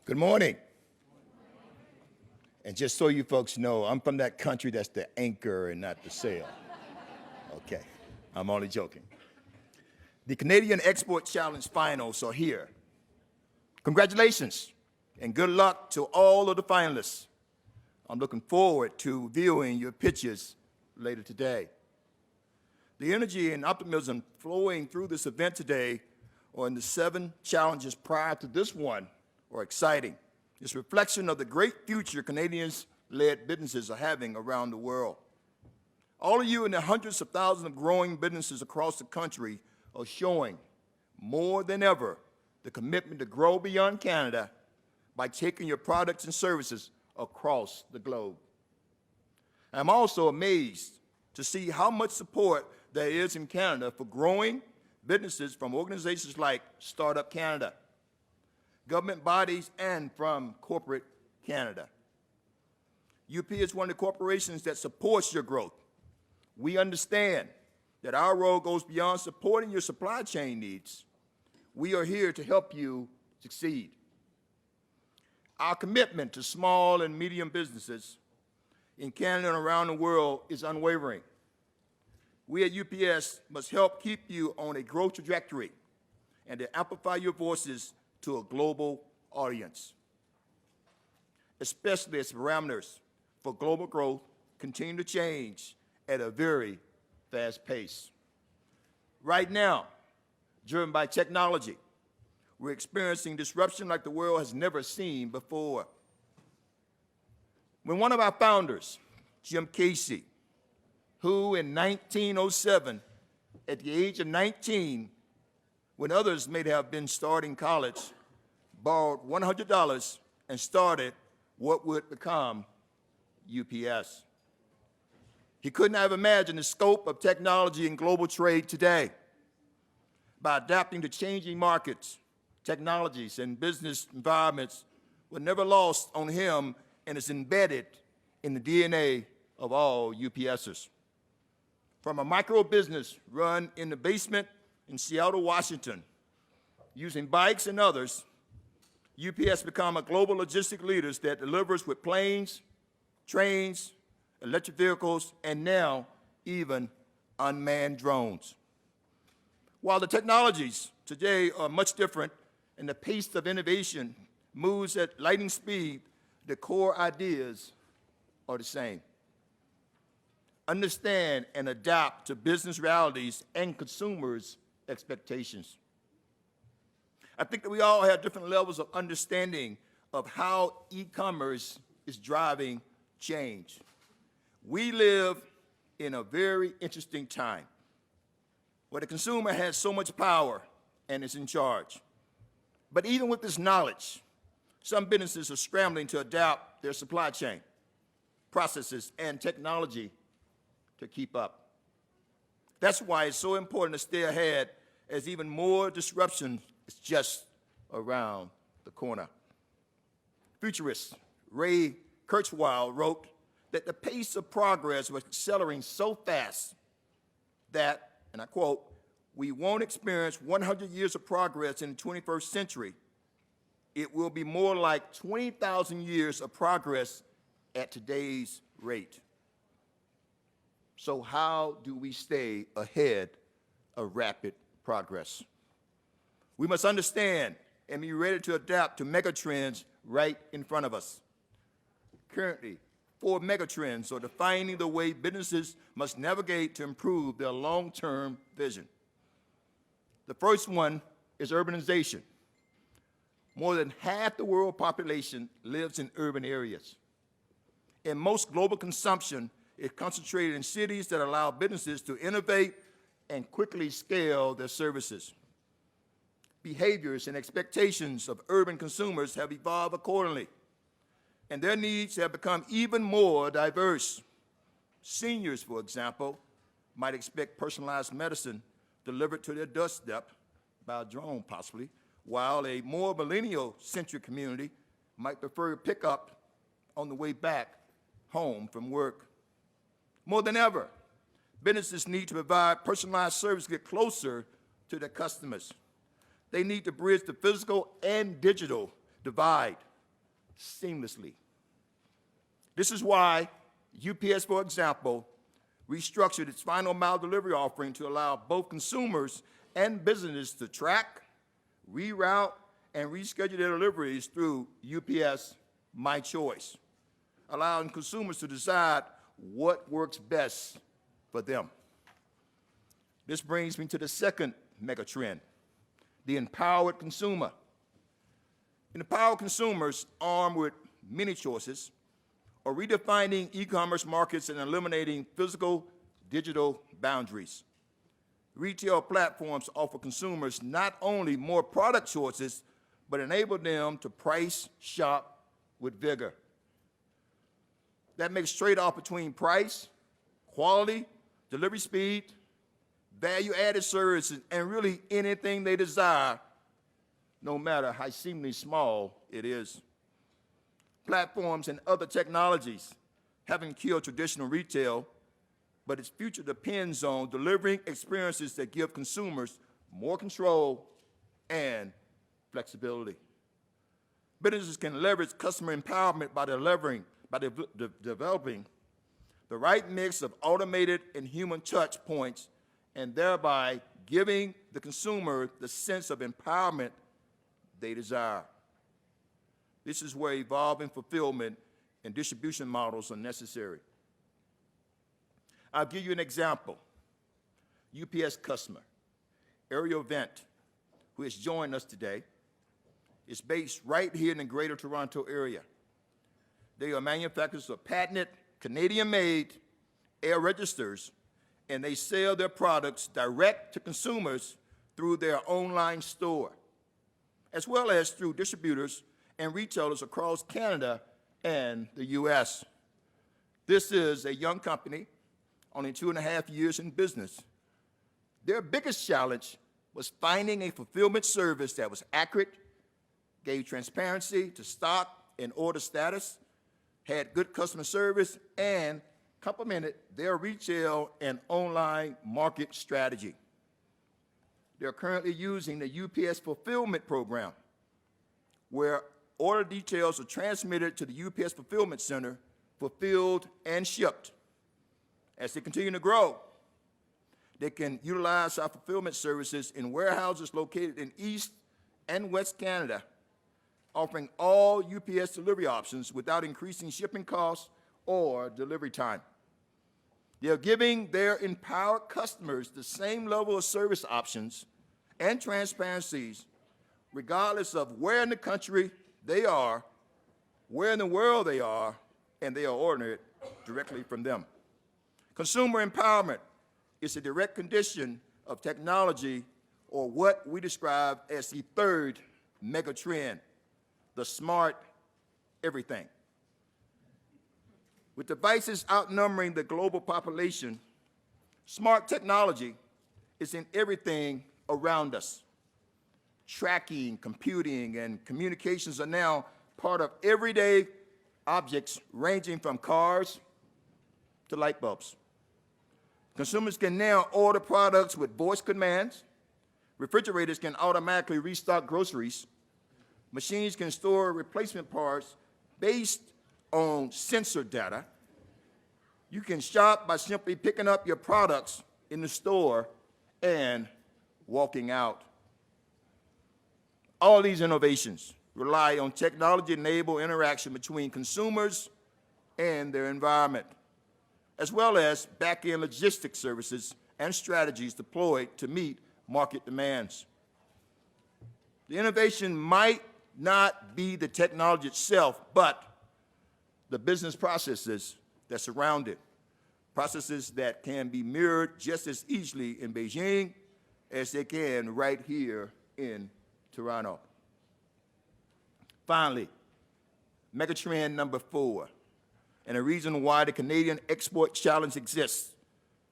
Good morning. And just so you folks know, I'm from that country that's the anchor and not the sail. Okay, I'm only joking. The Canadian Export Challenge finals are here. Congratulations and good luck to all of the finalists. I'm looking forward to viewing your pitches later today. The energy and optimism flowing through this event today on the 7 challenges prior to this one are exciting. It's a reflection of the great future Canadians-led businesses are having around the world. All of you and the hundreds of thousands of growing businesses across the country are showing more than ever the commitment to grow beyond Canada by taking your products and services across the globe. I'm also amazed to see how much support there is in Canada for growing businesses from organizations like Startup Canada, government bodies, and from corporate Canada. UP is one of the corporations that supports your growth. We understand that our role goes beyond supporting your supply chain needs. We are here to help you succeed. Our commitment to small and medium businesses in Canada and around the world is unwavering. We at UPS must help keep you on a growth trajectory and to amplify your voices to a global audience, especially as parameters for global growth continue to change at a very fast pace. Right now, driven by technology, we're experiencing disruption like the world has never seen before. When one of our founders, Jim Casey, who in 1907, at the age of 19, when others may have been starting college, borrowed $100 and started what would become UPS. He couldn't have imagined the scope of technology and global trade today. By adapting to changing markets, technologies, and business environments were never lost on him and is embedded in the DNA of all UPSers. From a micro business run in the basement in Seattle, Washington, using bikes and others, UPS become a global logistic leader that delivers with planes, trains, electric vehicles, and now even unmanned drones. While the technologies today are much different and the pace of innovation moves at lightning speed, the core ideas are the same. Understand and adapt to business realities and consumers' expectations. I think that we all have different levels of understanding of how e-commerce is driving change. We live in a very interesting time where the consumer has so much power and is in charge. But even with this knowledge, some businesses are scrambling to adapt their supply chain, processes, and technology to keep up. That's why it's so important to stay ahead, as even more disruption is just around the corner. Futurist Ray Kurzweil wrote that the pace of progress was accelerating so fast that, and I quote, "We won't experience 100 years of progress in the 21st century. It will be more like 20,000 years of progress at today's rate." So how do we stay ahead of rapid progress? We must understand and be ready to adapt to megatrends right in front of us. Currently, 4 megatrends are defining the way businesses must navigate to improve their long-term vision. The first one is urbanization. More than half the world population lives in urban areas. And most global consumption is concentrated in cities that allow businesses to innovate and quickly scale their services. Behaviors and expectations of urban consumers have evolved accordingly, and their needs have become even more diverse. Seniors, for example, might expect personalized medicine delivered to their doorstep by a drone, possibly, while a more millennial-centric community might prefer pickup on the way back home from work. More than ever, businesses need to provide personalized service to get closer to their customers. They need to bridge the physical and digital divide seamlessly. This is why UPS, for example, restructured its final mile delivery offering to allow both consumers and businesses to track, reroute, and reschedule their deliveries through UPS My Choice, allowing consumers to decide what works best for them. This brings me to the second mega trend, the empowered consumer. Empowered consumers armed with many choices are redefining e-commerce markets and eliminating physical-digital boundaries. Retail platforms offer consumers not only more product choices, but enable them to price shop with vigor. That makes trade-off between price, quality, delivery speed, value-added services, and really anything they desire, no matter how seemingly small it is. Platforms and other technologies haven't killed traditional retail, but its future depends on delivering experiences that give consumers more control and flexibility. Businesses can leverage customer empowerment by developing the right mix of automated and human touch points, and thereby giving the consumer the sense of empowerment they desire. This is where evolving fulfillment and distribution models are necessary. I'll give you an example. UPS customer, Ariel Vent, who has joined us today, is based right here in the Greater Toronto area. They are manufacturers of patented, Canadian-made air registers, and they sell their products direct to consumers through their online store, as well as through distributors and retailers across Canada and the U.S. This is a young company, only 2.5 years in business. Their biggest challenge was finding a fulfillment service that was accurate, gave transparency to stock and order status, had good customer service, and complemented their retail and online market strategy. They're currently using the UPS Fulfillment Program, where order details are transmitted to the UPS Fulfillment Center, fulfilled and shipped. As they continue to grow, they can utilize our fulfillment services in warehouses located in East and West Canada, offering all UPS delivery options without increasing shipping costs or delivery time. They are giving their empowered customers the same level of service options and transparencies, regardless of where in the country they are, where in the world they are, and they are ordering it directly from them. Consumer empowerment is a direct condition of technology, or what we describe as the third mega trend, the smart everything. With devices outnumbering the global population, smart technology is in everything around us. Tracking, computing, and communications are now part of everyday objects ranging from cars to light bulbs. Consumers can now order products with voice commands. Refrigerators can automatically restock groceries. Machines can store replacement parts based on sensor data. You can shop by simply picking up your products in the store and walking out. All these innovations rely on technology-enabled interaction between consumers and their environment, as well as back-end logistics services and strategies deployed to meet market demands. The innovation might not be the technology itself, but the business processes that surround it, processes that can be mirrored just as easily in Beijing as they can right here in Toronto. Finally, megatrend number 4, and the reason why the Canadian Export Challenge exists.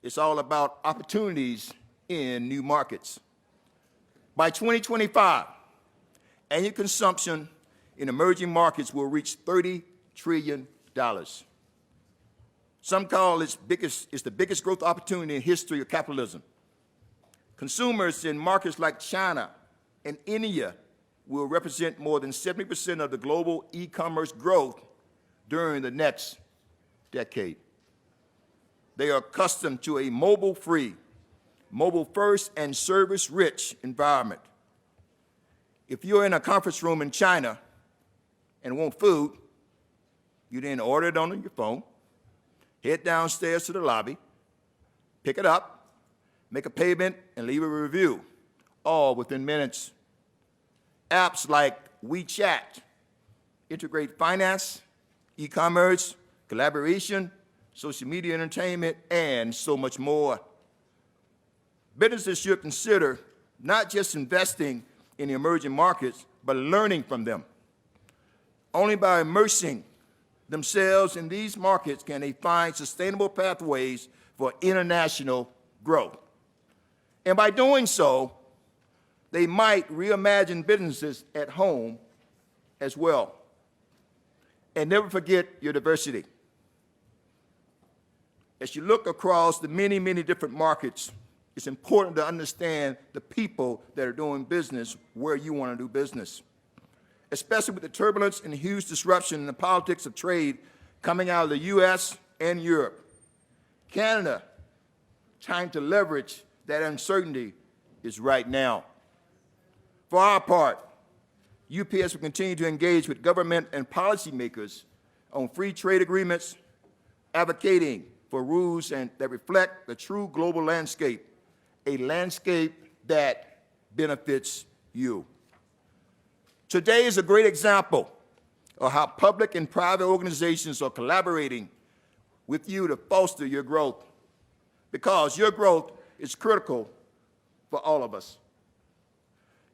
It's all about opportunities in new markets. By 2025, annual consumption in emerging markets will reach $30 trillion. Some call it's the biggest growth opportunity in the history of capitalism. Consumers in markets like China and India will represent more than 70% of the global e-commerce growth during the next decade. They are accustomed to a mobile-free, mobile-first, and service-rich environment. If you're in a conference room in China and want food, you then order it on your phone, head downstairs to the lobby, pick it up, make a payment, and leave a review, all within minutes. Apps like WeChat integrate finance, e-commerce, collaboration, social media entertainment, and so much more. Businesses should consider not just investing in the emerging markets, but learning from them. Only by immersing themselves in these markets can they find sustainable pathways for international growth. And by doing so, they might reimagine businesses at home as well. And never forget your diversity. As you look across the many, many different markets, it's important to understand the people that are doing business where you want to do business, especially with the turbulence and huge disruption in the politics of trade coming out of the U.S. and Europe. Canada, time to leverage that uncertainty is right now. For our part, UPS will continue to engage with government and policymakers on free trade agreements, advocating for rules that reflect the true global landscape, a landscape that benefits you. Today is a great example of how public and private organizations are collaborating with you to foster your growth, because your growth is critical for all of us.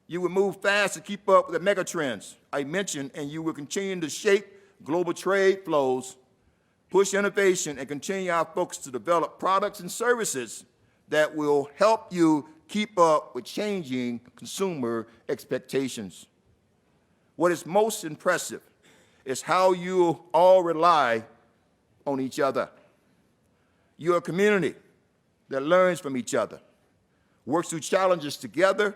You will move fast to keep up with the megatrends I mentioned, and you will continue to shape global trade flows, push innovation, and continue our focus to develop products and services that will help you keep up with changing consumer expectations. What is most impressive is how you all rely on each other. You're a community that learns from each other, works through challenges together,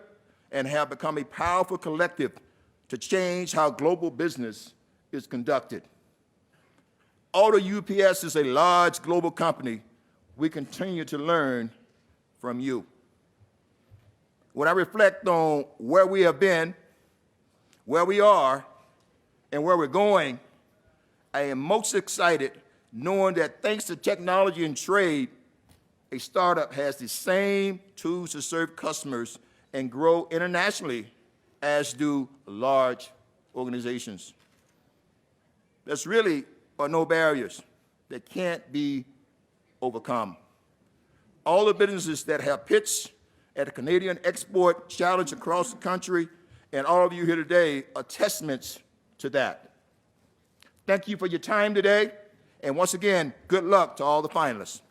and have become a powerful collective to change how global business is conducted. Although UPS is a large global company, we continue to learn from you. When I reflect on where we have been, where we are, and where we're going, I am most excited knowing that thanks to technology and trade, a startup has the same tools to serve customers and grow internationally as do large organizations. There's really are no barriers that can't be overcome. All the businesses that have pitched at the Canadian Export Challenge across the country, and all of you here today, are testaments to that. Thank you for your time today, and once again, good luck to all the finalists.